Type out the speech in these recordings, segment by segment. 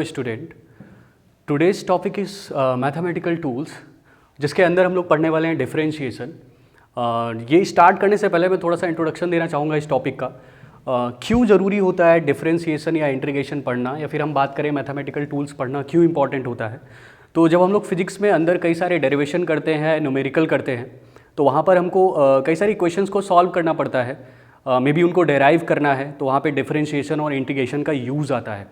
Student, today's topic is mathematical tools, जिसके अंदर हम लोग पढ़ने वाले हैं डिफरेंशिएशन। ये स्टार्ट करने से पहले मैं थोड़ा सा इंट्रोडक्शन देना चाहूँगा इस टॉपिक का। क्यों ज़रूरी होता है डिफरेंशिएशन या इंटीग्रेशन पढ़ना, या फिर हम बात करें मैथमेटिकल टूल्स पढ़ना क्यों इंपॉर्टेंट होता है। तो जब हम लोग फिजिक्स में अंदर कई सारे डेरिवेशन करते हैं, न्यूमेरिकल करते हैं, तो वहाँ पर हमको कई सारी क्वेश्चंस को सॉल्व करना पड़ता है, मे बी उनको डेराइव करना है, तो वहाँ पे डिफरेंशिएशन और इंटीग्रेशन का यूज़ आता है।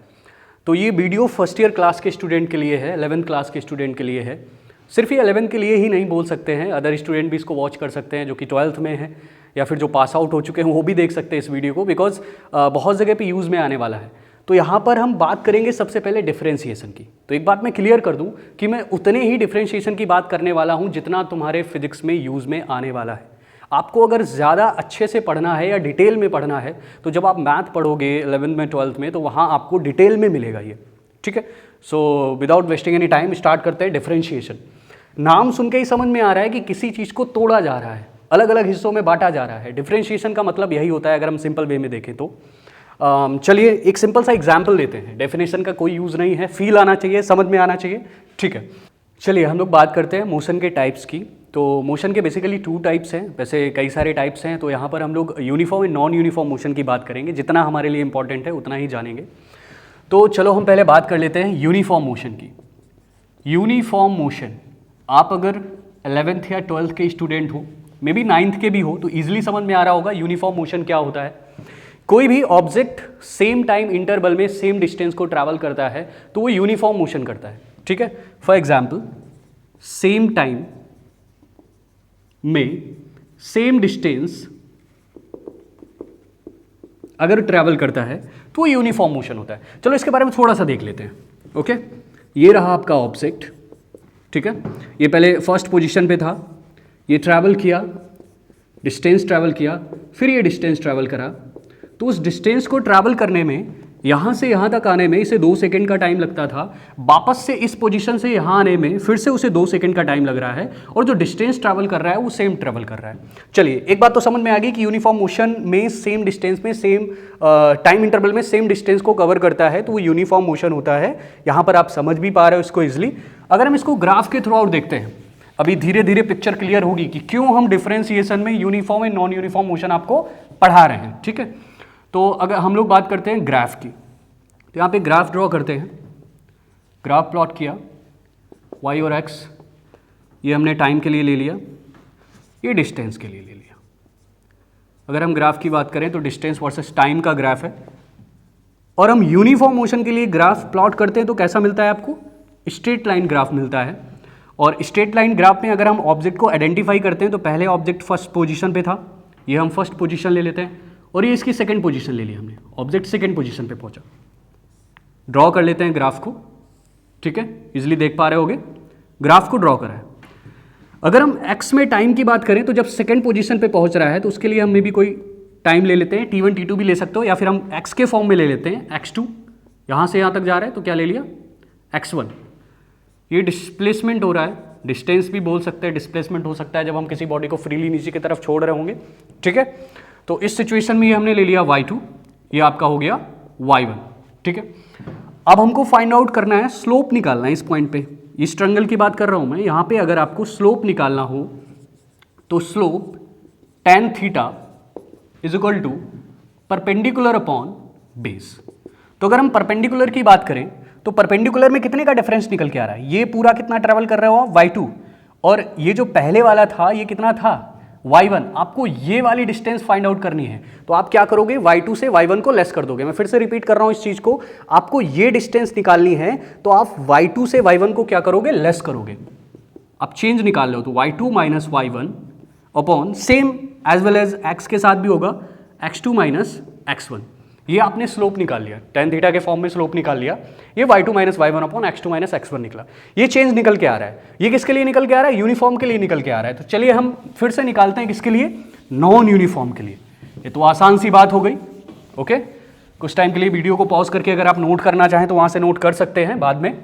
तो ये वीडियो फर्स्ट ईयर क्लास के स्टूडेंट के लिए है, 11th क्लास के स्टूडेंट के लिए है। सिर्फ ये 11th के लिए ही नहीं बोल सकते हैं, अदर स्टूडेंट भी इसको वॉच कर सकते हैं जो कि 12th में है, या फिर जो पास आउट हो चुके हैं वो भी देख सकते हैं इस वीडियो को, बिकॉज बहुत जगह पे यूज़ में आने वाला है। तो यहाँ पर हम बात करेंगे सबसे पहले डिफरेंशिएशन की। तो एक बात मैं क्लियर कर दूँ कि मैं उतने ही डिफरेंशिएशन की बात करने वाला हूँ जितना तुम्हारे फिजिक्स में यूज़ में आने वाला है। आपको अगर ज़्यादा अच्छे से पढ़ना है या डिटेल में पढ़ना है तो जब आप मैथ पढ़ोगे 11th में 12th में, तो वहाँ आपको डिटेल में मिलेगा ये, ठीक है। So without wasting any time start करते हैं डिफरेंशिएशन। नाम सुन के ही समझ में आ रहा है कि किसी चीज़ को तोड़ा जा रहा है, अलग अलग हिस्सों में बांटा जा रहा है। डिफरेंशिएशन का मतलब यही होता है अगर हम सिंपल वे में देखें तो। चलिए एक सिंपल सा एग्जाम्पल लेते हैं। डेफिनेशन का कोई यूज़ नहीं है, फील आना चाहिए, समझ में आना चाहिए, ठीक है। चलिए हम लोग बात करते हैं मोशन के टाइप्स की। तो मोशन के बेसिकली 2 टाइप्स हैं, वैसे कई सारे टाइप्स हैं। तो यहाँ पर हम लोग uniform and non uniform motion की बात करेंगे, जितना हमारे लिए इंपॉर्टेंट है उतना ही जानेंगे। तो चलो हम पहले बात कर लेते हैं यूनिफॉर्म मोशन की। यूनिफॉर्म मोशन, आप अगर 11th या 12th के स्टूडेंट हो, मे बी 9th के भी हो, तो ईजिली समझ में आ रहा होगा यूनिफॉर्म मोशन क्या होता है। कोई भी ऑब्जेक्ट सेम टाइम इंटरवल में सेम डिस्टेंस को ट्रैवल करता है तो वो यूनिफॉर्म मोशन करता है, ठीक है। फॉर एग्जाम्पल, सेम टाइम में सेम डिस्टेंस अगर ट्रैवल करता है तो वो यूनिफॉर्म मोशन होता है। चलो इसके बारे में थोड़ा सा देख लेते हैं, ओके। ये रहा आपका ऑब्जेक्ट, ठीक है। ये पहले फर्स्ट पोजीशन पे था, ये ट्रैवल किया, डिस्टेंस ट्रैवल किया, फिर ये डिस्टेंस ट्रैवल करा। तो उस डिस्टेंस को ट्रैवल करने में, यहाँ से यहाँ तक आने में इसे 2 सेकंड का टाइम लगता था। वापस से इस पोजीशन से यहाँ आने में फिर से उसे 2 सेकंड का टाइम लग रहा है, और जो डिस्टेंस ट्रैवल कर रहा है वो सेम ट्रैवल कर रहा है। चलिए एक बात तो समझ में आ गई कि यूनिफॉर्म मोशन में सेम डिस्टेंस में सेम टाइम इंटरवल में सेम डिस्टेंस को कवर करता है तो वो यूनिफॉर्म मोशन होता है। यहाँ पर आप समझ भी पा रहे हो इसको ईजिली। अगर हम इसको ग्राफ के थ्रू आउट देखते हैं, अभी धीरे धीरे पिक्चर क्लियर होगी कि क्यों हम डिफरेंशिएशन में uniform and non uniform motion आपको पढ़ा रहे हैं, ठीक है। तो अगर हम लोग बात करते हैं ग्राफ की, तो यहाँ पे ग्राफ ड्रॉ करते हैं। ग्राफ प्लॉट किया, y और x ये हमने टाइम के लिए ले लिया, ये डिस्टेंस के लिए ले लिया। अगर हम ग्राफ की बात करें तो डिस्टेंस वर्सेस टाइम का ग्राफ है, और हम यूनिफॉर्म मोशन के लिए ग्राफ प्लॉट करते हैं तो कैसा मिलता है आपको? स्ट्रेट लाइन ग्राफ मिलता है। और स्ट्रेट लाइन ग्राफ में अगर हम ऑब्जेक्ट को आइडेंटिफाई करते हैं तो पहले ऑब्जेक्ट फर्स्ट पोजीशन पे था, ये हम फर्स्ट पोजीशन ले लेते हैं, और ये इसकी सेकंड पोजीशन ले ली हमने, ऑब्जेक्ट सेकंड पोजीशन पे पहुंचा। ड्रॉ कर लेते हैं ग्राफ को, ठीक है, इजीली देख पा रहे होगे। ग्राफ को ड्रॉ करा है। अगर हम x में टाइम की बात करें तो जब सेकंड पोजीशन पे पहुंच रहा है तो उसके लिए हम मे भी कोई टाइम ले लेते हैं, t1 t2 भी ले सकते हो, या फिर हम x के फॉर्म में ले लेते हैं x2। यहाँ से यहाँ तक जा रहा है तो क्या ले लिया? x1। ये डिस्प्लेसमेंट हो रहा है, डिस्टेंस भी बोल सकते हैं, डिस्प्लेसमेंट हो सकता है जब हम किसी बॉडी को फ्रीली नीचे की तरफ छोड़ रहे होंगे, ठीक है। तो इस सिचुएशन में ये हमने ले लिया y2, ये आपका हो गया y1, ठीक है। अब हमको फाइंड आउट करना है, स्लोप निकालना है इस पॉइंट पे। इस ट्रायंगल की बात कर रहा हूं मैं। यहाँ पे अगर आपको स्लोप निकालना हो तो slope tan theta is equal to perpendicular upon base. तो अगर हम परपेंडिकुलर की बात करें तो परपेंडिकुलर में कितने का डिफरेंस निकल के आ रहा है? ये पूरा कितना ट्रेवल कर रहे हो आप? y2, और ये जो पहले वाला था ये कितना था? y1। आपको ये वाली डिस्टेंस फाइंड आउट करनी है तो आप क्या करोगे? y2 से y1 को लेस कर दोगे। मैं फिर से रिपीट कर रहा हूं इस चीज को, आपको ये डिस्टेंस निकालनी है तो आप y2 से y1 को क्या करोगे? लेस करोगे। आप चेंज निकाल लो तो y2 minus y1 upon same as well as x के साथ भी होगा x2 माइनस x1। ये आपने स्लोप निकाल लिया, tan थीटा के फॉर्म में स्लोप निकाल लिया। ये y2 minus y1 upon x2 minus x1 निकला। ये चेंज निकल के आ रहा है। ये किसके लिए निकल के आ रहा है? यूनिफॉर्म के लिए निकल के आ रहा है। तो चलिए हम फिर से निकालते हैं किसके लिए? नॉन यूनिफॉर्म के लिए। ये तो आसान सी बात हो गई, ओके। कुछ टाइम के लिए वीडियो को पॉज करके अगर आप नोट करना चाहें तो वहां से नोट कर सकते हैं बाद में।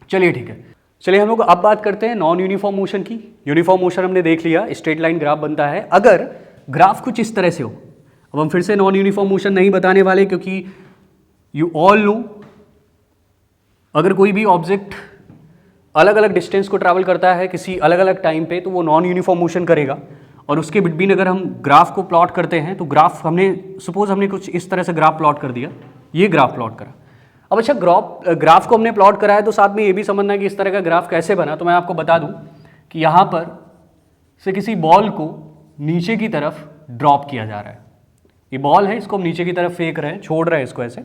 चलिए ठीक है, चलिए हम लोग अब बात करते हैं नॉन यूनिफॉर्म मोशन की। यूनिफॉर्म मोशन हमने देख लिया, स्ट्रेट लाइन ग्राफ बनता है। अगर ग्राफ कुछ इस तरह से हो, अब हम फिर से नॉन यूनिफॉर्म मोशन नहीं बताने वाले क्योंकि यू ऑल नो अगर कोई भी ऑब्जेक्ट अलग अलग डिस्टेंस को ट्रैवल करता है किसी अलग अलग टाइम पे, तो वो नॉन यूनिफॉर्म मोशन करेगा। और उसके बिटवीन अगर हम ग्राफ को प्लॉट करते हैं, तो ग्राफ हमने कुछ इस तरह से ग्राफ प्लॉट कर दिया, ये ग्राफ प्लॉट करा। अब अच्छा, ग्राफ को हमने प्लॉट करा है, तो साथ में ये भी समझना है कि इस तरह का ग्राफ कैसे बना। तो मैं आपको बता दूं कि यहाँ पर से किसी बॉल को नीचे की तरफ ड्रॉप किया जा रहा है। ये बॉल है, इसको हम नीचे की तरफ फेंक रहे हैं, छोड़ रहे हैं इसको ऐसे।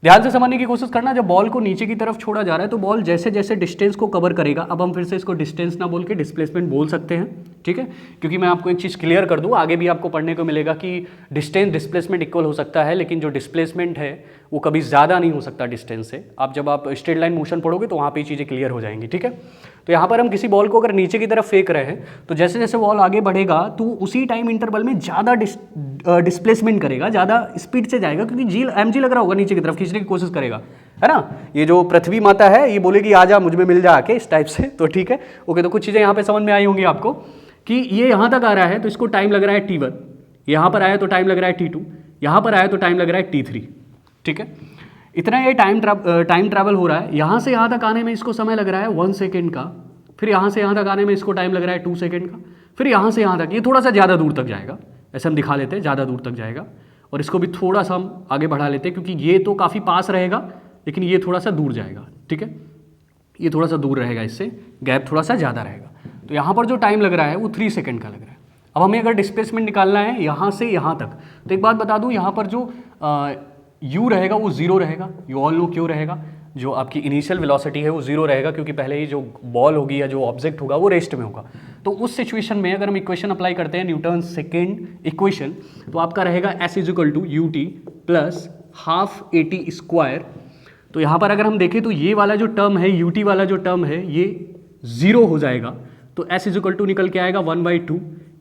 ध्यान से समझने की कोशिश करना, जब बॉल को नीचे की तरफ छोड़ा जा रहा है तो बॉल जैसे जैसे डिस्टेंस को कवर करेगा, अब हम फिर से इसको डिस्टेंस ना बोल के डिस्प्लेसमेंट बोल सकते हैं, ठीक है। क्योंकि मैं आपको एक चीज़ क्लियर कर दूं, आगे भी आपको पढ़ने को मिलेगा कि डिस्टेंस डिस्प्लेसमेंट इक्वल हो सकता है, लेकिन जो डिस्प्लेसमेंट है वो कभी ज़्यादा नहीं हो सकता डिस्टेंस से। जब आप स्ट्रेट लाइन मोशन पढ़ोगे तो वहाँ पर चीज़ें क्लियर हो जाएंगी, ठीक है। तो यहाँ पर हम किसी बॉल को अगर नीचे की तरफ फेंक रहे हैं, तो जैसे जैसे बॉल आगे बढ़ेगा तो उसी टाइम इंटरवल में ज़्यादा डिस्प्लेसमेंट करेगा, ज़्यादा स्पीड से जाएगा, क्योंकि mg लग रहा होगा, नीचे की तरफ खींचने की कोशिश करेगा, है ना। ये जो पृथ्वी माता है ये बोलेगी आजा मुझ में मिल जा आके, इस टाइप से। तो ठीक है, ओके। तो कुछ चीज़ें यहाँ पे समझ में आई होंगी आपको कि ये यहाँ तक आ रहा है तो इसको टाइम लग रहा है t1, यहाँ पर आया तो टाइम लग रहा है t2, यहाँ पर आया तो टाइम लग रहा है t3, ठीक है। इतना ये टाइम ट्रैवल हो रहा है। यहाँ से यहाँ तक आने में इसको समय लग रहा है 1 सेकेंड का, फिर यहाँ से यहाँ तक आने में इसको टाइम लग रहा है 2 सेकेंड का, फिर यहाँ से यहाँ तक, ये थोड़ा सा ज़्यादा दूर तक जाएगा, ऐसे हम दिखा लेते हैं, ज़्यादा दूर तक जाएगा। और इसको भी थोड़ा सा हम आगे बढ़ा लेते हैं, क्योंकि ये तो काफ़ी पास रहेगा लेकिन ये थोड़ा सा दूर जाएगा, ठीक है। ये थोड़ा सा दूर रहेगा, इससे गैप थोड़ा सा ज़्यादा रहेगा। तो यहाँ पर जो टाइम लग रहा है वो 3 सेकेंड का लग रहा है। अब हमें अगर डिस्प्लेसमेंट निकालना है यहाँ से यहाँ तक, तो एक बात बता दूँ, यहाँ पर जो u रहेगा वो 0 रहेगा। यू ऑल नो क्यों रहेगा, जो आपकी इनिशियल वेलोसिटी है वो 0 रहेगा, क्योंकि पहले ही जो बॉल होगी या जो ऑब्जेक्ट होगा वो रेस्ट में होगा। तो उस सिचुएशन में अगर हम इक्वेशन अप्लाई करते हैं, न्यूटन सेकेंड इक्वेशन, तो आपका रहेगा s = ut plus half at square. तो यहाँ पर अगर हम देखें तो ये वाला जो टर्म है, ut वाला जो टर्म है, ये 0 हो जाएगा। तो s = निकल के आएगा 1/2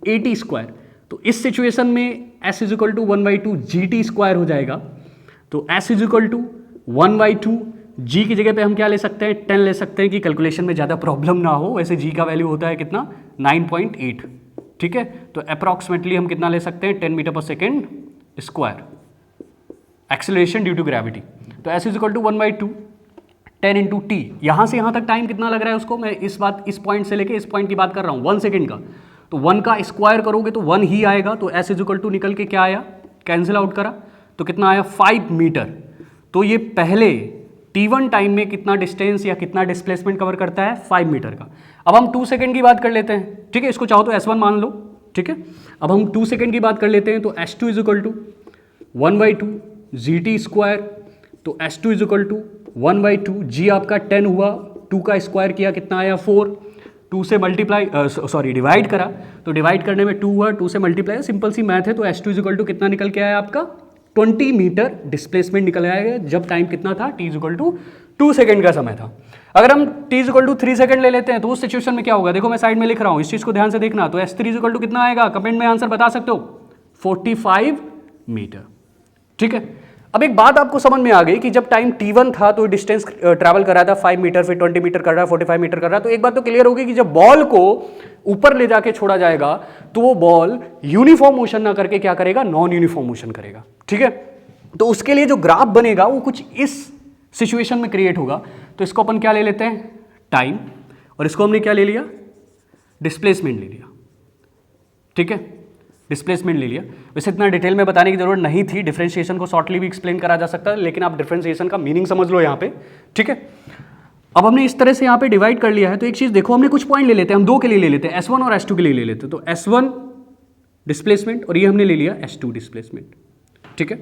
at स्क्वायर। तो इस सिचुएशन में s = 1/2 gt स्क्वायर हो जाएगा। तो s = 1/2 g की जगह पे हम क्या ले सकते हैं, 10 ले सकते हैं, कि कैलकुलेशन में ज़्यादा प्रॉब्लम ना हो। वैसे g का वैल्यू होता है कितना, 9.8, ठीक है। तो अप्रॉक्सीमेटली हम कितना ले सकते हैं, 10 मीटर पर second square acceleration due to gravity. तो s = 1/2 10 × t। यहाँ से यहाँ तक टाइम कितना लग रहा है उसको, मैं इस पॉइंट से लेके इस पॉइंट की बात कर रहा हूँ, 1 सेकेंड का। तो 1 का स्क्वायर करोगे तो 1 ही आएगा। तो s = निकल के क्या आया, कैंसिल आउट करा तो कितना आया, 5 मीटर। तो ये पहले t1 टाइम में कितना डिस्टेंस या कितना डिस्प्लेसमेंट कवर करता है, 5 मीटर का। अब हम 2 सेकेंड की बात कर लेते हैं, ठीक है। इसको चाहो तो s1 मान लो, ठीक है। अब हम 2 सेकेंड की बात कर लेते हैं, तो s2 = 1/2 gt स्क्वायर। तो s2 = 1/2 g आपका 10 हुआ, 2 का स्क्वायर किया कितना आया, 4। 2 से डिवाइड करा तो डिवाइड करने में 2 हुआ, 2 से मल्टीप्लाई, सिंपल सी मैथ है। तो s2 = कितना निकल के आया आपका, 20 मीटर डिस्प्लेसमेंट निकल आएगा, जब टाइम कितना था, t = 2 सेकेंड का समय था। अगर हम t = 3 सेकेंड ले लेते हैं तो उस सिचुएशन में क्या होगा, देखो मैं साइड में लिख रहा हूँ, इस चीज़ को ध्यान से देखना। तो s3 = कितना आएगा, कमेंट में आंसर बता सकते हो, 45 मीटर, ठीक है। अब एक बात आपको समझ में आ गई कि जब टाइम t1 था तो डिस्टेंस ट्रैवल कर रहा था 5 मीटर, फिर 20 मीटर कर रहा है, 45 मीटर कर रहा है। तो एक बात तो क्लियर होगी कि जब बॉल को ऊपर ले जाके छोड़ा जाएगा तो वो बॉल यूनिफॉर्म मोशन ना करके क्या करेगा, नॉन यूनिफॉर्म मोशन करेगा, ठीक है। तो उसके लिए जो ग्राफ बनेगा वो कुछ इस सिचुएशन में क्रिएट होगा। तो इसको अपन क्या ले लेते हैं, टाइम, और इसको हमने क्या ले लिया, डिस्प्लेसमेंट ले लिया, ठीक है। डिस्प्लेसमेंट ले लिया। वैसे इतना डिटेल में बताने की जरूरत नहीं थी, डिफरेंशिएशन को शॉर्टली भी एक्सप्लेन करा जा सकता है, लेकिन आप डिफरेंशिएशन का मीनिंग समझ लो यहाँ पे, ठीक है। अब हमने इस तरह से यहाँ पे डिवाइड कर लिया है। तो एक चीज़ देखो, हमने कुछ पॉइंट ले लेते हैं, हम 2 के लिए ले लेते हैं, S1 और S2 के लिए ले लेते हैं। तो S1 डिस्प्लेसमेंट और ये हमने ले लिया S2 डिस्प्लेसमेंट, ठीक है,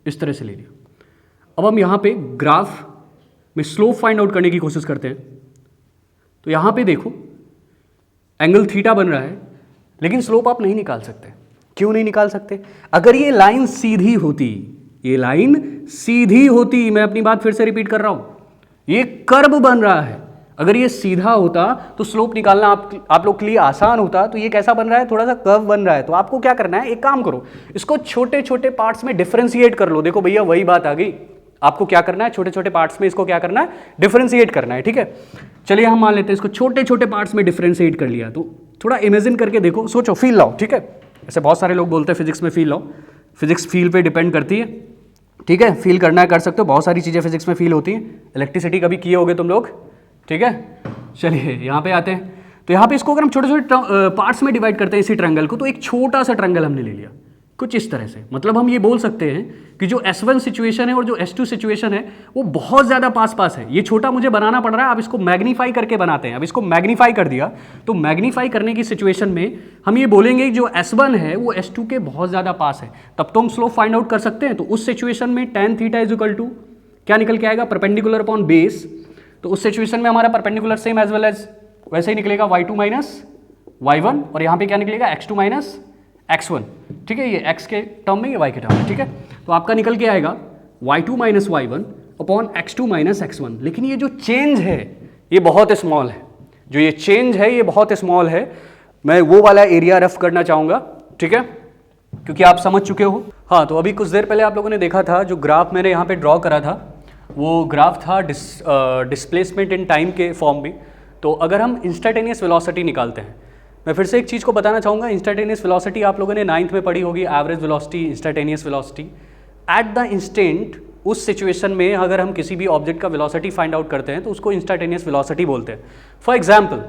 इस तरह से ले लिया। अब हम यहाँ पे ग्राफ में स्लोप फाइंड आउट करने की कोशिश करते हैं। तो यहाँ पे देखो एंगल थीटा बन रहा है, लेकिन स्लोप आप नहीं निकाल सकते। क्यों नहीं निकाल सकते, अगर ये लाइन सीधी होती, ये लाइन सीधी होती, मैं अपनी बात फिर से रिपीट कर रहा हूं, ये कर्व बन रहा है, अगर ये सीधा होता तो स्लोप निकालना आप लोग के लिए आसान होता। तो ये कैसा बन रहा है, थोड़ा सा कर्व बन रहा है। तो आपको क्या करना है, एक काम करो, इसको छोटे छोटे पार्ट्स में डिफरेंशिएट कर लो। देखो भैया वही बात आ गई, आपको क्या करना है, छोटे छोटे पार्ट्स में इसको क्या करना है, डिफरेंशिएट करना है, ठीक है। चलिए हम मान लेते हैं इसको छोटे छोटे पार्ट्स में डिफरेंशिएट कर लिया। तो थोड़ा इमेजिन करके देखो, सोचो, फील लाओ, ठीक है। ऐसे बहुत सारे लोग बोलते हैं फिजिक्स में फील लाओ, फिजिक्स फील पे डिपेंड करती है। ठीक है, फील करना है कर सकते हो, बहुत सारी चीज़ें फिजिक्स में फील होती हैं, इलेक्ट्रिसिटी कभी किए होगे तुम लोग, ठीक है। चलिए यहाँ पे आते हैं, तो यहाँ पे इसको अगर हम छोटे छोटे पार्ट्स में डिवाइड करते हैं इसी ट्रायंगल को, तो एक छोटा सा ट्रायंगल हमने ले लिया कुछ इस तरह से। मतलब हम ये बोल सकते हैं कि जो S1 सिचुएशन है और जो S2 सिचुएशन है वो बहुत ज़्यादा पास पास है। ये छोटा मुझे बनाना पड़ रहा है, अब इसको मैग्नीफाई करके बनाते हैं। अब इसको मैग्नीफाई कर दिया, तो मैग्नीफाई करने की सिचुएशन में हम ये बोलेंगे जो S1 है वो S2 के बहुत ज़्यादा पास है, तब तो हम स्लोप फाइंड आउट कर सकते हैं। तो उस सिचुएशन में tan theta is equal to क्या निकल के आएगा, परपेंडिकुलर अपॉन बेस। तो उस सिचुएशन में हमारा perpendicular same as well as वैसे ही निकलेगा y2 माइनस y1, और यहाँ पे क्या निकलेगा x2 माइनस x1, ठीक है। ये x के टर्म में, ये y के टर्म में, ठीक है। तो आपका निकल के आएगा y2 minus y1 upon x2 minus x1। लेकिन ये जो चेंज है ये बहुत स्मॉल है, जो ये चेंज है ये बहुत स्मॉल है। मैं वो वाला एरिया रफ करना चाहूँगा, ठीक है, क्योंकि आप समझ चुके हो। हाँ, तो अभी कुछ देर पहले आप लोगों ने देखा था जो ग्राफ मैंने यहाँ पे ड्रॉ करा था, वो ग्राफ था डिस्प्लेसमेंट इन टाइम के फॉर्म में। तो अगर हम इंस्टेंटेनियस वेलोसिटी निकालते हैं, मैं फिर से एक चीज़ को बताना चाहूँगा, इंस्टेंटेनियस वेलोसिटी आप लोगों ने 9th में पढ़ी होगी, average velocity, instantaneous velocity. Eight the instant, उस सिचुएशन में अगर हम किसी भी ऑब्जेक्ट का वेलोसिटी फाइंड आउट करते हैं तो उसको इंस्टेंटेनियस वेलोसिटी बोलते हैं। फॉर एग्जाम्पल,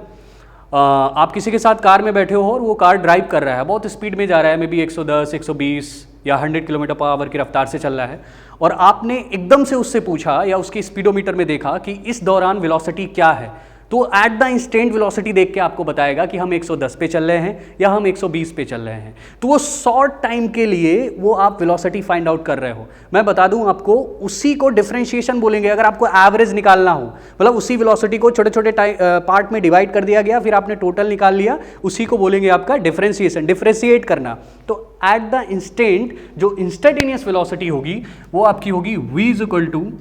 आप किसी के साथ कार में बैठे हो और वो कार ड्राइव कर रहा है, बहुत स्पीड में जा रहा है, मे बी 110, 120 या 100 किलोमीटर पर आवर की रफ्तार से चल रहा है, और आपने एकदम से उससे पूछा या उसकी स्पीडोमीटर में देखा कि इस दौरान वेलोसिटी क्या है, तो एट द इंस्टेंट वेलोसिटी देख के आपको बताएगा कि हम 110 पे चल रहे हैं या हम 120 पे चल रहे हैं। तो वो शॉर्ट टाइम के लिए वो आप वेलोसिटी फाइंड आउट कर रहे हो। मैं बता दूं आपको, उसी को डिफरेंशिएशन बोलेंगे। अगर आपको एवरेज निकालना हो, मतलब उसी वेलोसिटी को छोटे छोटे पार्ट में डिवाइड कर दिया गया, फिर आपने टोटल निकाल लिया, उसी को बोलेंगे आपका डिफरेंशिएशन, डिफरेंशिएट करना। तो एट द इंस्टेंट जो इंस्टेंटेनियस वेलोसिटी होगी वो आपकी होगी v is equal to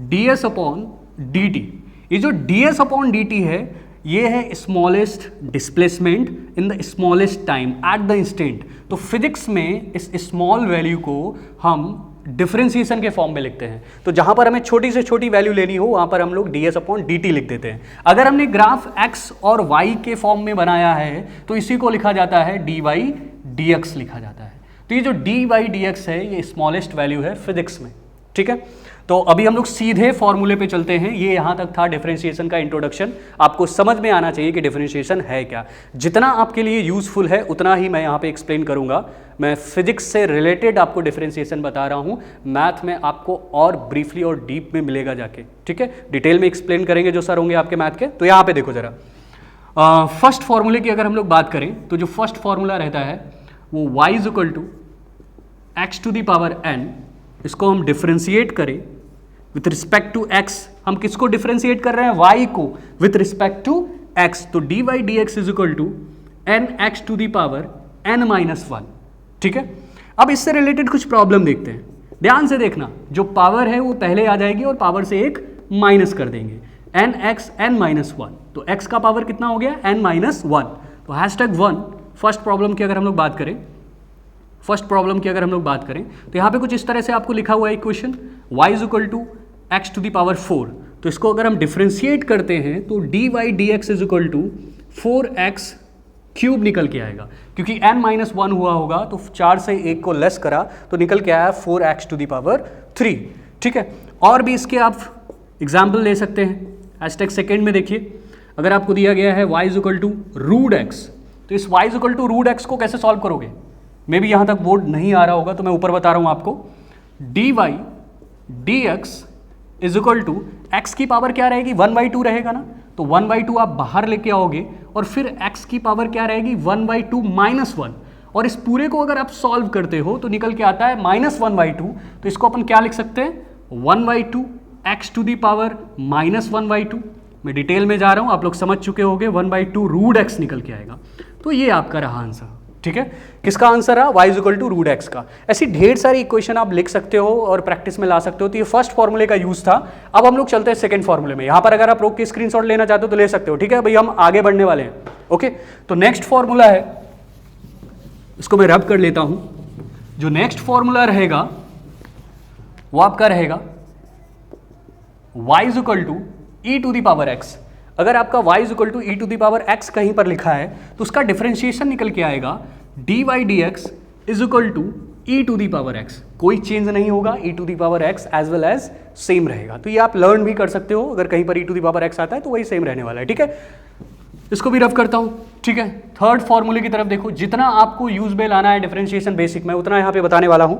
ds upon dt। ये जो ds अपॉन dt है ये है smallest displacement in the smallest time at the instant. तो फिजिक्स में इस स्मॉल वैल्यू को हम डिफरेंशिएशन के फॉर्म में लिखते हैं। तो जहां पर हमें छोटी से छोटी वैल्यू लेनी हो वहां पर हम लोग ds अपॉन dt लिख देते हैं। अगर हमने ग्राफ x और y के फॉर्म में बनाया है तो इसी को लिखा जाता है dy dx लिखा जाता है। तो ये जो dy dx है ये स्मॉलेस्ट वैल्यू है फिजिक्स में, ठीक है। तो अभी हम लोग सीधे फॉर्मूले पे चलते हैं। ये यहां तक था डिफरेंशिएशन का इंट्रोडक्शन। आपको समझ में आना चाहिए कि डिफरेंशिएशन है क्या। जितना आपके लिए यूजफुल है उतना ही मैं यहां पे एक्सप्लेन करूंगा। मैं फिजिक्स से रिलेटेड आपको डिफरेंशिएशन बता रहा हूं, मैथ में आपको और ब्रीफली और डीप में मिलेगा जाके, ठीक है। डिटेल में एक्सप्लेन करेंगे जो सर होंगे आपके मैथ के। तो यहाँ पे देखो जरा, फर्स्ट फॉर्मूले की अगर हम लोग बात करें तो जो फर्स्ट फॉर्मूला रहता है वो y is equal to x to the power n। इसको हम डिफरेंशिएट करें विथ रिस्पेक्ट टू x। हम किसको डिफरेंशिएट कर रहे हैं, y को विथ रिस्पेक्ट टू x। तो dy dx is equal to n x to the power n minus 1, ठीक है। अब इससे रिलेटेड कुछ प्रॉब्लम देखते हैं, ध्यान से देखना। जो पावर है वो पहले आ जाएगी और पावर से एक माइनस कर देंगे, एन एक्स एन माइनस 1। तो x का पावर कितना हो गया, n माइनस 1। तो #1 फर्स्ट प्रॉब्लम की अगर हम लोग बात करें, तो यहाँ पे कुछ इस तरह से आपको लिखा हुआ है equation, y is equal to x to the power 4। तो इसको अगर हम डिफरेंशिएट करते हैं तो dy dx is equal to 4x cube निकल के आएगा, क्योंकि n माइनस 1 हुआ होगा तो 4 से 1 को लेस करा तो निकल के आया 4x टू दी पावर 3, ठीक है। और भी इसके आप एग्जाम्पल ले सकते हैं। सेकेंड में देखिए, अगर आपको दिया गया है y is equal to root x, तो इस y is equal to root x को कैसे सॉल्व करोगे। मे भी यहाँ तक बोर्ड नहीं आ रहा होगा तो मैं ऊपर बता रहा हूँ आपको। dy dx is equal to x की पावर क्या रहेगी, 1/2 रहेगा ना। तो 1/2 आप बाहर लेके आओगे और फिर x की पावर क्या रहेगी, 1/2 माइनस 1। और इस पूरे को अगर आप सॉल्व करते हो तो निकल के आता है -1/2। तो इसको अपन क्या लिख सकते हैं, 1/2 x टू दी पावर -1/2। मैं डिटेल में जा रहा हूँ, आप लोग समझ चुके होंगे। 1/2 रूट एक्स निकल के आएगा। तो ये आपका रहा आंसर, ठीक है। किसका आंसर रहा, y is equal to root x का। ऐसी ढेर सारी इक्वेशन आप लिख सकते हो और प्रैक्टिस में ला सकते हो। तो ये फर्स्ट फॉर्मूले का यूज था। अब हम लोग चलते हैं सेकंड फॉर्मूले में। यहाँ पर अगर आप रोक के स्क्रीनशॉट लेना चाहते हो तो ले सकते हो, ठीक है भाई। हम आगे बढ़ने वाले हैं, ओके। तो नेक्स्ट फॉर्मूला है, इसको मैं रब कर लेता हूं। जो नेक्स्ट फॉर्मूला रहेगा वो आपका रहेगा y is equal to e to the power x। अगर आपका y is equal to e to the power x कहीं पर लिखा है तो उसका डिफरेंशिएशन निकल के आएगा dy dx is equal to e to the power x, कोई चेंज नहीं होगा, e to the power x as well as same रहेगा। तो ये आप लर्न भी कर सकते हो, अगर कहीं पर ई टू दी पावर एक्स आता है तो वही सेम रहने वाला है, ठीक है। इसको भी रफ करता हूँ, ठीक है। थर्ड फॉर्मूले की तरफ देखो, जितना आपको यूजबेल आना है डिफरेंशिएशन बेसिक में उतना यहाँ पे बताने वाला हूँ।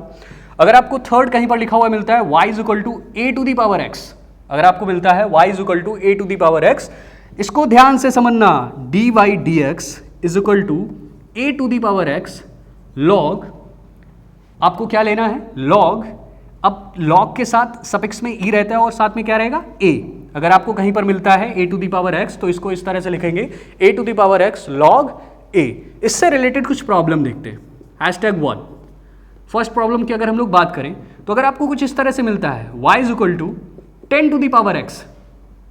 अगर आपको थर्ड कहीं पर लिखा हुआ मिलता है y is equal to a to the power x, अगर आपको मिलता है y is equal to a to the power x, इसको ध्यान से समझना, dy dx is equal to a to the power x log, आपको क्या लेना है लॉग, अब लॉग के साथ सफिक्स में ई रहता है और साथ में क्या रहेगा a। अगर आपको कहीं पर मिलता है a to the power x तो इसको इस तरह से लिखेंगे a to the power x log a। इससे रिलेटेड कुछ प्रॉब्लम देखते हैं, #1। फर्स्ट प्रॉब्लम की अगर हम लोग बात करें तो अगर आपको कुछ इस तरह से मिलता है y is equal to 10 to the power x,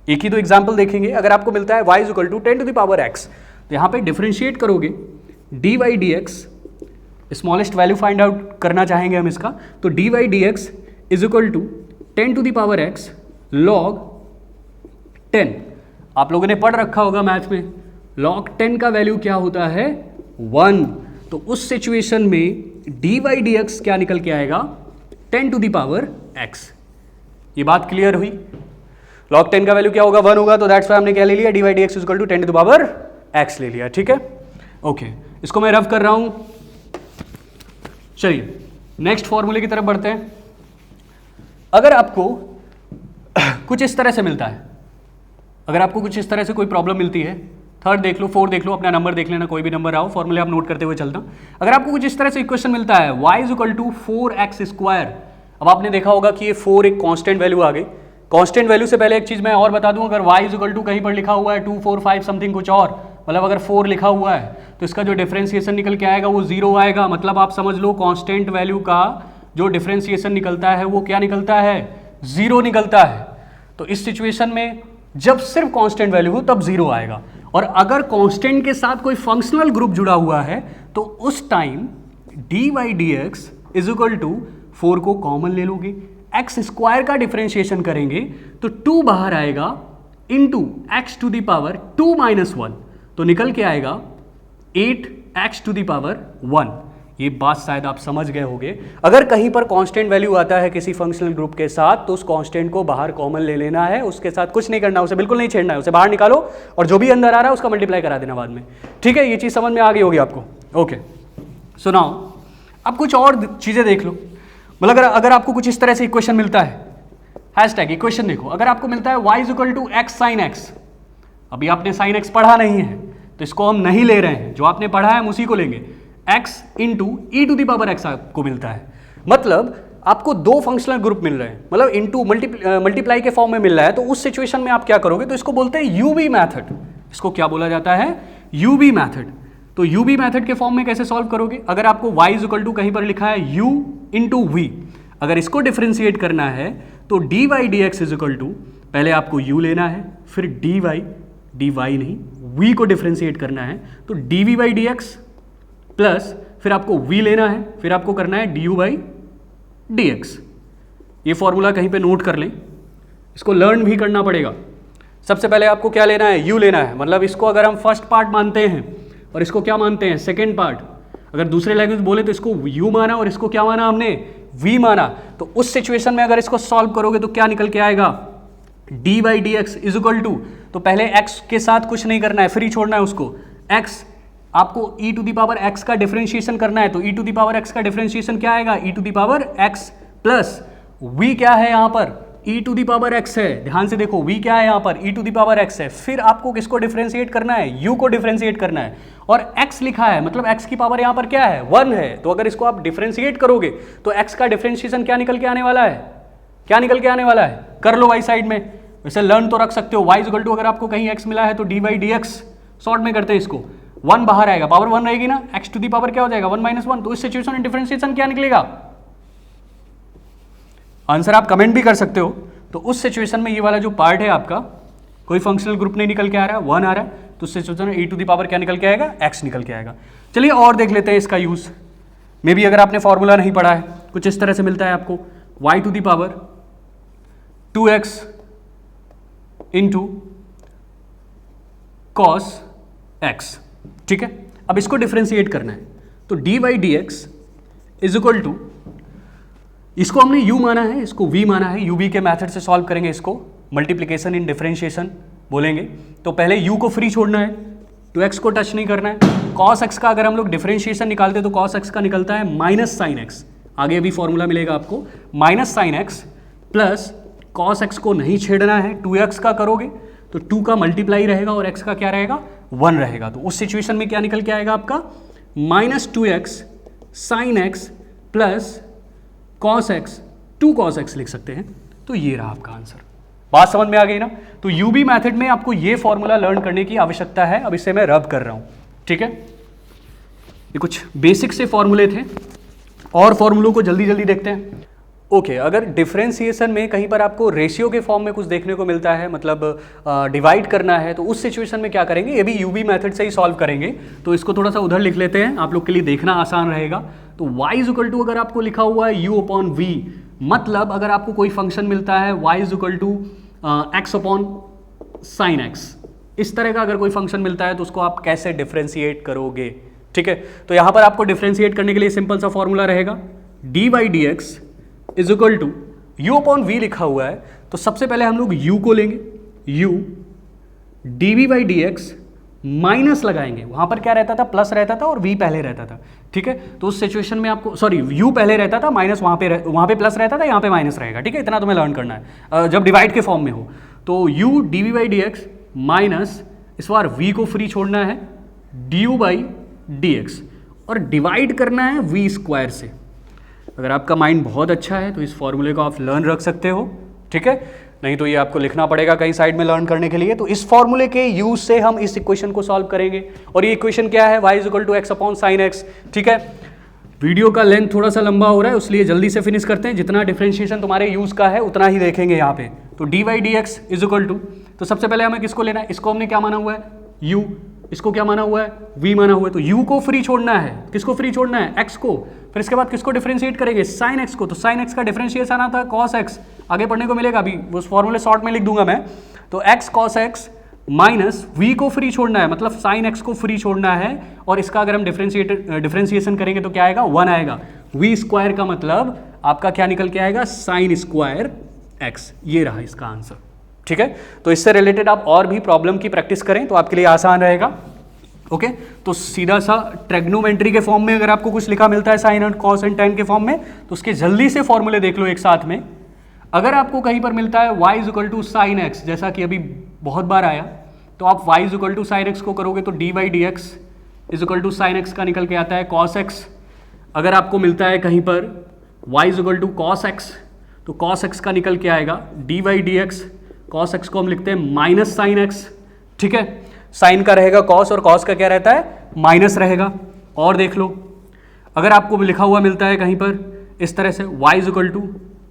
एक ही दो एग्जाम्पल देखेंगे। अगर आपको मिलता है y is equal to 10 to the power x तो यहाँ पे डिफरेंशिएट करोगे dy dx, smallest value find out करना चाहेंगे हम इसका, तो dy dx is equal to 10 to the power x log 10। आप लोगों ने पढ़ रखा होगा मैथ में, log 10 का वैल्यू क्या होता है 1, तो उस सिचुएशन में dy dx क्या निकल के आएगा 10 टू दी पावर x। ये बात क्लियर हुई, log 10 का वैल्यू क्या होगा 1 होगा, तो दैट्स वाई हमने क्या ले लिया dy dx is equal to 10 to the power x ले लिया, ठीक है। ओके, इसको मैं रफ कर रहा हूं। चलिए नेक्स्ट फॉर्मूले की तरफ बढ़ते हैं। अगर आपको कुछ इस तरह से मिलता है, अगर आपको कुछ इस तरह से कोई प्रॉब्लम मिलती है, थर्ड देख लो, फोर्थ देख लो, अपना नंबर देख लेना, कोई भी नंबर आओ, फॉर्मूले आप नोट करते हुए चलना। अगर आपको कुछ इस तरह से इक्वेशन मिलता है y is equal to 4x square, अब आपने देखा होगा कि ये 4 एक कांस्टेंट वैल्यू आ गई। कांस्टेंट वैल्यू से पहले एक चीज मैं और बता दूं, अगर y इज इक्वल टू कहीं पर लिखा हुआ है 2 4 5 समथिंग कुछ और, मतलब अगर 4 लिखा हुआ है तो इसका जो डिफरेंशिएशन निकल के आएगा वो 0 आएगा। मतलब आप समझ लो कांस्टेंट वैल्यू का जो डिफरेंशिएशन निकलता है वो क्या निकलता है 0 निकलता है। तो इस सिचुएशन में जब सिर्फ कांस्टेंट वैल्यू हो तब 0 आएगा, और अगर कांस्टेंट के साथ कोई फंक्शनल ग्रुप जुड़ा हुआ है तो उस time dy dx is equal to 4 को कॉमन ले लोगे, एक्स स्क्वायर का डिफरेंशिएशन करेंगे तो 2 बाहर आएगा into x to the power 2 minus 1, तो निकल के आएगा 8x टू दी पावर 1। ये बात शायद आप समझ गए होंगे। अगर कहीं पर कांस्टेंट वैल्यू आता है किसी फंक्शनल ग्रुप के साथ तो उस कांस्टेंट को बाहर कॉमन ले लेना है, उसके साथ कुछ नहीं करना, उसे बिल्कुल नहीं छेड़ना है, उसे बाहर निकालो और जो भी अंदर आ रहा है उसका मल्टीप्लाई करा देना बाद में, ठीक है। ये चीज़ समझ में आ गई होगी आपको। ओके सुनाओ, अब कुछ और चीज़ें देख लो। मतलब अगर आपको कुछ इस तरह से इक्वेशन मिलता है, हैशटैग इक्वेशन देखो, अगर आपको मिलता है y is equal to x sine x, अभी आपने साइन एक्स पढ़ा नहीं है तो इसको हम नहीं ले रहे हैं, जो आपने पढ़ा है हम उसी को लेंगे। x into e to the power x आपको मिलता है, मतलब आपको दो फंक्शनल ग्रुप मिल रहे हैं, मतलब इंटू मल्टीप्लाई के फॉर्म में मिल रहा है। तो उस सिचुएशन में आप क्या करोगे, तो इसको बोलते हैं यूवी मैथड। इसको क्या बोला जाता है यूवी मैथड। तो यूवी मैथड के फॉर्म में कैसे सॉल्व करोगे, अगर आपको y इज इक्वल टू कहीं पर लिखा है u इंटू वी, अगर इसको डिफरेंशिएट करना है तो dy dx is equal to, पहले आपको u लेना है, फिर dy नहीं v को डिफरेंशिएट करना है तो dv बाई dx प्लस फिर आपको v लेना है, फिर आपको करना है du बाई dx। ये फॉर्मूला कहीं पे नोट कर लें, इसको लर्न भी करना पड़ेगा। सबसे पहले आपको क्या लेना है u लेना है, मतलब इसको अगर हम फर्स्ट पार्ट मानते हैं और इसको क्या मानते हैं सेकेंड पार्ट, अगर दूसरे लैंग्वेज बोले तो इसको u माना और इसको क्या माना हमने v माना। तो उस सिचुएशन में अगर इसको सॉल्व करोगे तो क्या निकल के आएगा d by d x is equal to, तो पहले x के साथ कुछ नहीं करना है, फ्री छोड़ना है उसको, x आपको e to the power x का डिफरेंशिएशन करना है, तो e to the power x का डिफरेंशिएशन क्या आएगा e to the power x plus v क्या है यहाँ पर e to the power x है, ध्यान से देखो v क्या है यहाँ पर e to the power x है, फिर आपको किसको डिफरेंशिएट करना है u को डिफरेंशिएट करना है, और x लिखा है मतलब x की पावर यहाँ पर क्या है 1 है। तो अगर इसको आप डिफरेंशिएट करोगे तो x का डिफरेंशिएशन क्या निकल के आने वाला है, क्या निकल के आने वाला है, कर लो वाई साइड में, वैसे लर्न तो रख सकते हो। y इक्वल टू अगर आपको कहीं x मिला है तो d by d x, short में करते हैं इसको, 1 बाहर आएगा, पावर 1 रहेगी ना, x टू दी पावर क्या हो जाएगा 1 माइनस 1। तो इस सिचुएशन में डिफरेंशिएशन क्या निकलेगा, आंसर आप कमेंट भी कर सकते हो। तो उस सिचुएशन में ये वाला जो पार्ट है आपका, कोई फंक्शनल ग्रुप नहीं निकल के आ रहा है, 1 आ रहा है, तो उस सिचुएशन में e टू दी पावर क्या निकल के आएगा x निकल के आएगा। चलिए और देख लेते हैं इसका यूज। मे भी अगर आपने फॉर्मूला नहीं पढ़ा है, कुछ इस तरह से मिलता है आपको y to the power 2x into cos x, ठीक है। अब इसको डिफरेंशिएट करना है तो dy dx is equal to, इसको हमने u माना है, इसको v माना है, u v के मेथड से सॉल्व करेंगे, इसको मल्टीप्लिकेशन इन डिफरेंशिएशन बोलेंगे। तो पहले u को फ्री छोड़ना है, तो x को टच नहीं करना है। cos x का अगर हम लोग डिफरेंशिएशन निकालते हैं तो cos x का निकलता है माइनस साइन x, आगे भी फॉर्मूला मिलेगा आपको, minus sine x plus cos x को नहीं छेड़ना है, 2x का करोगे तो 2 का मल्टीप्लाई रहेगा और x का क्या रहेगा 1 रहेगा। तो उस सिचुएशन में क्या निकल के आएगा आपका minus 2x sine x plus cos x, 2 cos x लिख सकते हैं। तो ये रहा आपका आंसर। बात समझ में आ गई ना? तो यूबी मेथड में आपको ये फॉर्मूला लर्न करने की आवश्यकता है। अब इसे मैं रब कर रहा हूं, ठीक है। ये कुछ बेसिक से फॉर्मूले थे और फॉर्मूलों को जल्दी जल्दी देखते हैं। ओके, अगर डिफरेंशिएशन में कहीं पर आपको रेशियो के फॉर्म में कुछ देखने को मिलता है, मतलब डिवाइड करना है, तो उस सिचुएशन में क्या करेंगे, ये भी यूबी मेथड से ही सॉल्व करेंगे। तो इसको थोड़ा सा उधर लिख लेते हैं, आप लोग के लिए देखना आसान रहेगा। तो y इज इक्वल टू, अगर आपको लिखा हुआ है u अपॉन v, मतलब अगर आपको कोई फंक्शन मिलता है y is equal to x upon sine x, इस तरह का अगर कोई फंक्शन मिलता है तो उसको आप कैसे डिफरेंशिएट करोगे, ठीक है। तो यहां पर आपको डिफरेंशिएट करने के लिए सिंपल सा फॉर्मूला रहेगा, dy dx is equal to u upon v लिखा हुआ है, तो सबसे पहले हम लोग u को लेंगे, u dv by dx minus लगाएंगे, वहां पर क्या रहता था, प्लस रहता था और v पहले रहता था, ठीक है। तो उस सिचुएशन में आपको, सॉरी, u पहले रहता था, माइनस वहां पे प्लस रहता था, यहाँ पे माइनस रहेगा, ठीक है। इतना तुम्हें लर्न करना है जब डिवाइड के फॉर्म में हो। तो u dv by dx minus, इस बार v को फ्री छोड़ना है, du बाई dx, और डिवाइड करना है v स्क्वायर से। अगर आपका माइंड बहुत अच्छा है तो इस फॉर्मूले को आप लर्न रख सकते हो, ठीक है, नहीं तो ये आपको लिखना पड़ेगा कहीं साइड में लर्न करने के लिए। तो इस फॉर्मूले के यूज से हम इस इक्वेशन को सॉल्व करेंगे, और ये इक्वेशन क्या है, y is equal to x upon sine x, ठीक है। वीडियो का लेंथ थोड़ा सा लंबा हो रहा है, इसलिए जल्दी से फिनिश करते हैं। जितना डिफरेंशिएशन तुम्हारे यूज का है उतना ही देखेंगे यहाँ पे। तो dy dx is equal to, तो सबसे पहले हमें किसको लेना है, इसको हमने क्या माना हुआ है u, इसको क्या माना हुआ है v माना हुआ है। तो u को फ्री छोड़ना है, किसको फ्री छोड़ना है, x को, फिर इसके बाद किसको डिफरेंशिएट करेंगे, साइन x को। तो साइन x का डिफरेंशिएशन आता है cos x, आगे पढ़ने को मिलेगा, अभी उस फॉर्मूले शॉर्ट में लिख दूंगा मैं। तो x cos x minus v को फ्री छोड़ना है, मतलब साइन x को फ्री छोड़ना है, और इसका अगर हम डिफरेंशिएशन करेंगे तो क्या आएगा, 1 आएगा। v स्क्वायर का मतलब आपका क्या निकल के आएगा, साइन स्क्वायर x। ये रहा इसका आंसर, ठीक है। तो इससे रिलेटेड आप और भी प्रॉब्लम की प्रैक्टिस करें तो आपके लिए आसान रहेगा। ओके, तो सीधा सा ट्रिग्नोमेट्री के फॉर्म में अगर आपको कुछ लिखा मिलता है sine and cos and tan के फॉर्म में, तो उसके जल्दी से फॉर्मूले देख लो एक साथ में। अगर आपको कहीं पर मिलता है y is equal to sine x, जैसा कि अभी बहुत बार आया, तो आप y is equal to sine x को करोगे तो d by d x is equal to sine x का निकल के आता है कॉस एक्स। अगर आपको मिलता है कहीं पर y is equal to cos x, तो कॉस एक्स का निकल के आएगा d by d x, cos x को हम लिखते हैं माइनस साइन एक्स, ठीक है। साइन का रहेगा कॉस, और कॉस का क्या रहता है, माइनस रहेगा। और देख लो, अगर आपको लिखा हुआ मिलता है कहीं पर इस तरह से y is equal to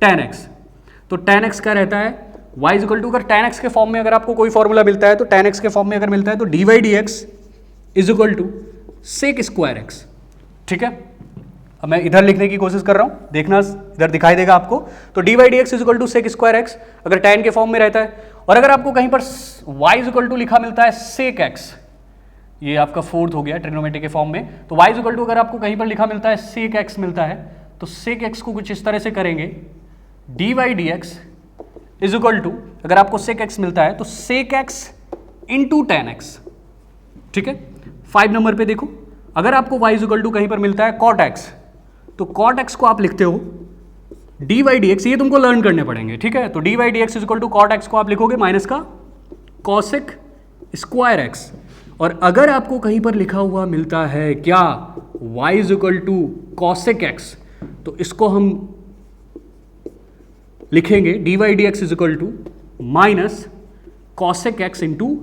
tan x, तो टेन एक्स का रहता है y इज इक्वल टू, अगर टेन एक्स के फॉर्म में अगर आपको कोई फॉर्मूला मिलता है, तो टेन एक्स के फॉर्म में अगर मिलता है तो d y d x is equal to sec square x, ठीक है। अब मैं इधर लिखने की कोशिश कर रहा हूं, देखना इधर दिखाई देगा आपको। तो d y d x is equal to sec square x अगर टेन के फॉर्म में रहता है, और अगर आपको कहीं पर y इज इक्वल टू लिखा मिलता है सेक एक्स, ये आपका फोर्थ हो गया ट्रिग्नोमेट्री के फॉर्म में। तो y इज इक्वल टू अगर आपको कहीं पर लिखा मिलता है सेक एक्स मिलता है, तो सेक एक्स को कुछ इस तरह से करेंगे, d y d x is equal to, अगर आपको सेक एक्स मिलता है तो sec x into tan x, ठीक है। 5 नंबर पे देखो, अगर आपको y इज इक्वल टू कहीं पर मिलता है कॉट एक्स, तो कॉट एक्स को आप लिखते हो डी वाई डी एक्स, ये तुमको लर्न करने पड़ेंगे, ठीक है। तो d y d x is equal to cot x को आप लिखोगे माइनस का कॉसेक स्क्वायर एक्स। और अगर आपको कहीं पर लिखा हुआ मिलता है क्या, y is equal to cosec x, तो इसको हम लिखेंगे d y d x is equal to minus cosec x into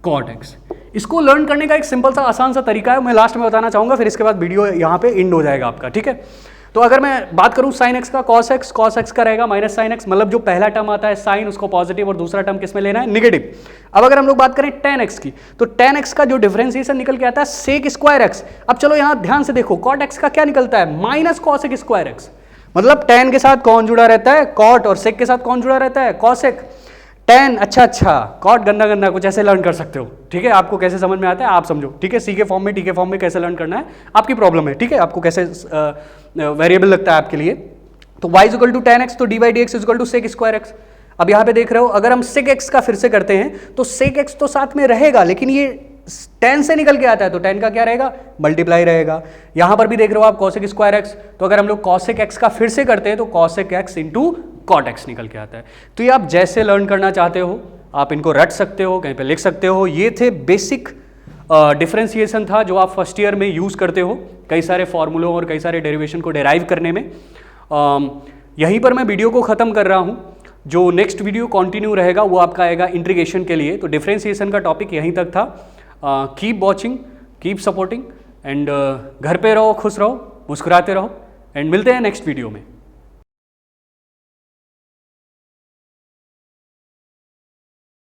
cot x. इसको लर्न करने का एक सिंपल सा आसान सा तरीका है, मैं लास्ट में बताना चाहूंगा, फिर इसके बाद वीडियो यहाँ पे एंड हो जाएगा आपका, ठीक है। तो अगर मैं बात करूं साइन एक्स का, कॉस एक्स का रहेगा माइनस साइन एक्स, मतलब जो पहला टर्म आता है साइन, उसको पॉजिटिव, और दूसरा टर्म किसमें लेना है, नेगेटिव। अब अगर हम लोग बात करें टेन एक्स की, तो टेन एक्स का जो डिफरेंशिएशन निकल के आता है सेक स्क्वायर एक्स। अब चलो यहाँ ध्यान से देखो, कॉट एक्स का क्या निकलता है, माइनस कॉसेक स्क्वायर एक्स, मतलब टेन के साथ कौन जुड़ा रहता है, कॉट, और सेक के साथ कौन जुड़ा रहता है, कॉसेक। tan, अच्छा cot गंदा गंदा कुछ ऐसे लर्न कर सकते हो, ठीक है। आपको कैसे समझ में आता है आप समझो, ठीक है। सी के फॉर्म में, टी के फॉर्म में कैसे लर्न करना है आपकी प्रॉब्लम है, ठीक है। आपको कैसे वेरिएबल लगता है आपके लिए। तो y is equal to tan x, तो dy dx is equal to sec square x। अब यहाँ पे देख रहे हो, अगर हम sec x का फिर से करते हैं तो sec x तो साथ में रहेगा, लेकिन ये tan से निकल के आता है तो tan का क्या रहेगा, मल्टीप्लाई रहेगा। यहां पर भी देख रहे हो आप cosec स्क्वायर x, तो अगर हम लोग cosec x का फिर से करते हैं तो cosec x into cot x निकल के आता है। तो ये आप जैसे लर्न करना चाहते हो आप इनको रट सकते हो, कहीं पे लिख सकते हो। ये थे बेसिक डिफरेंशिएशन था जो आप फर्स्ट ईयर में यूज करते हो कई सारे फॉर्मूलों और कई सारे डेरिवेशन को डेराइव करने में। यहीं पर मैं वीडियो को ख़त्म कर रहा हूँ। जो नेक्स्ट वीडियो कंटिन्यू रहेगा वो आपका आएगा इंटीग्रेशन के लिए। तो डिफरेंशिएशन का टॉपिक यहीं तक था। Keep watching, keep supporting and घर पे रहो, खुश रहो, मुस्कुराते रहो एंड मिलते हैं नेक्स्ट वीडियो में।